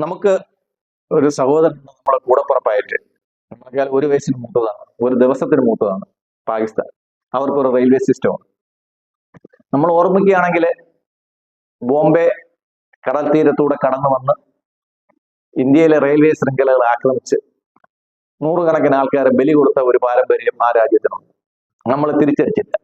നമുക്ക് ഒരു സഹോദരൻ നമ്മളെ കൂടപ്പുറപ്പായിട്ട് എന്നാൽ ഒരു വയസ്സിന് മൂത്തതാണ്, ഒരു ദിവസത്തിന് മൂത്തതാണ് പാകിസ്ഥാൻ. അവർക്കൊരു റെയിൽവേ സിസ്റ്റമാണ്. നമ്മൾ ഓർമ്മിക്കുകയാണെങ്കിൽ ബോംബെ കടൽ തീരത്തൂടെ കടന്നു വന്ന് ഇന്ത്യയിലെ റെയിൽവേ ശൃംഖലകൾ ആക്രമിച്ച് നൂറുകണക്കിന് ആൾക്കാരെ ബലി കൊടുത്ത ഒരു പാരമ്പര്യം ആ രാജ്യത്തിനുണ്ട്. നമ്മൾ തിരിച്ചടിച്ചില്ല.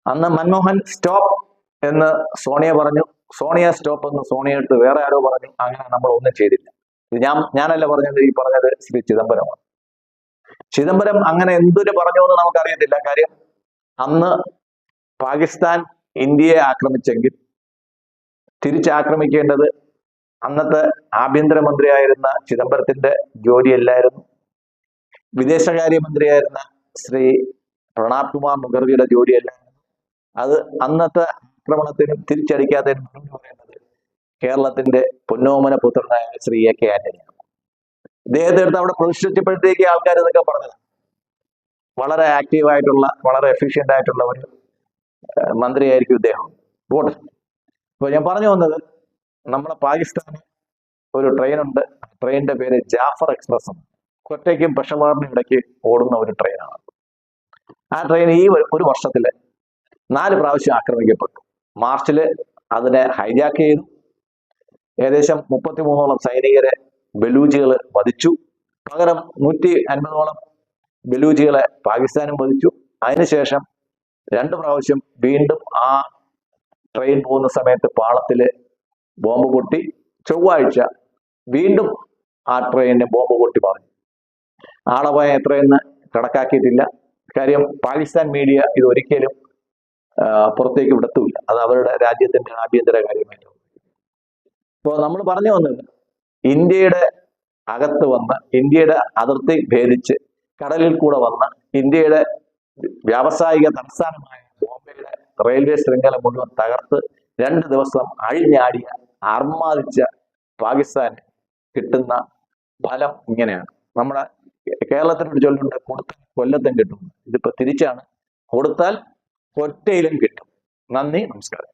അന്ന് മൻമോഹൻ സ്റ്റോപ്പ് എന്ന് സോണിയ പറഞ്ഞു, സോണിയ സ്റ്റോപ്പ് എന്ന് സോണിയ എടുത്ത് വേറെ ആരോ പറഞ്ഞു. അങ്ങനെ നമ്മൾ ഒന്നും ചെയ്തില്ല. ഇത് ഞാനല്ല പറഞ്ഞത്, ഈ പറഞ്ഞത് ശ്രീ ചിദംബരമാണ്. ചിദംബരം അങ്ങനെ എന്തൊരു പറഞ്ഞു എന്ന് നമുക്കറിയത്തില്ല. കാര്യം അന്ന് പാകിസ്ഥാൻ ഇന്ത്യയെ ആക്രമിച്ചെങ്കിൽ തിരിച്ചാക്രമിക്കേണ്ടത് അന്നത്തെ ആഭ്യന്തരമന്ത്രിയായിരുന്ന ചിദംബരത്തിന്റെ ജോലിയല്ലായിരുന്നു, വിദേശകാര്യമന്ത്രിയായിരുന്ന ശ്രീ പ്രണാബ് കുമാർ മുഖർജിയുടെ ജോലിയല്ലായിരുന്നു. അത് അന്നത്തെ ആക്രമണത്തിനും തിരിച്ചടിക്കാത്തതിനും മറുപടി പറയുന്നത് കേരളത്തിന്റെ പൊന്നോമന പുത്രനായ ശ്രീ എ കെ ആന്റണിയാണ്. ഇദ്ദേഹത്തെ എടുത്ത് അവിടെ പ്രതിഷ്ഠിച്ചപ്പോഴത്തേക്ക് ആൾക്കാർ ഇതൊക്കെ പറഞ്ഞത്. വളരെ ആക്റ്റീവായിട്ടുള്ള, വളരെ എഫിഷ്യന്റ് ആയിട്ടുള്ള ഒരു മന്ത്രിയായിരിക്കും ഇദ്ദേഹം. പോട്ടെ. ഇപ്പൊ ഞാൻ പറഞ്ഞു വന്നത്, നമ്മളെ പാകിസ്ഥാന് ഒരു ട്രെയിനുണ്ട്. ട്രെയിനിന്റെ പേര് ജാഫർ എക്സ്പ്രസ് ആണ്. കൊറ്റയ്ക്കും പെഷവാറിനും ഇടയ്ക്ക് ഓടുന്ന ഒരു ട്രെയിനാണ്. ആ ട്രെയിൻ ഈ ഒരു വർഷത്തില് 4 പ്രാവശ്യം ആക്രമിക്കപ്പെട്ടു. മാർച്ചില് അതിനെ ഹൈജാക്ക് ചെയ്തു. ഏകദേശം 33ഓളം സൈനികരെ ബലൂജികൾ വധിച്ചു. പകരം 150ഓളം ബലൂജികളെ പാകിസ്ഥാനും വധിച്ചു. അതിനുശേഷം 2 പ്രാവശ്യം വീണ്ടും ആ ട്രെയിൻ പോകുന്ന സമയത്ത് പാളത്തില് ബോംബ് പൊട്ടി. ചൊവ്വാഴ്ച വീണ്ടും ആ ട്രെയിനിന് ബോംബ് പൊട്ടി പറഞ്ഞു. ആളപായം എത്രയെന്ന് കണക്കാക്കിയിട്ടില്ല. കാര്യം പാകിസ്ഥാൻ മീഡിയ ഇത് ഒരിക്കലും പുറത്തേക്ക് വിടത്തുമില്ല. അത് അവരുടെ രാജ്യത്തിന്റെ ആഭ്യന്തര കാര്യമായിട്ട്. ഇപ്പോൾ നമ്മൾ പറഞ്ഞു വന്നത്, ഇന്ത്യയുടെ അകത്ത് വന്ന്, ഇന്ത്യയുടെ അതിർത്തി ഭേദിച്ച് കടലിൽ കൂടെ വന്ന് ഇന്ത്യയുടെ വ്യാവസായിക തലസ്ഥാനമായ ബോംബെയുടെ റെയിൽവേ ശൃംഖല മുഴുവൻ തകർത്ത് 2 ദിവസം അഴിഞ്ഞാടിയ അർമാദിച്ച പാകിസ്ഥാന് കിട്ടുന്ന ഫലം ഇങ്ങനെയാണ്. നമ്മുടെ കേരളത്തിനൊരു ചൊല്ലുണ്ട്, കൊടുത്താൽ കൊല്ലത്തും കിട്ടും. ഇതിപ്പോ തിരിച്ചാണ്, കൊടുത്താൽ ഒറ്റയിലും കിട്ടും. നന്ദി, നമസ്കാരം.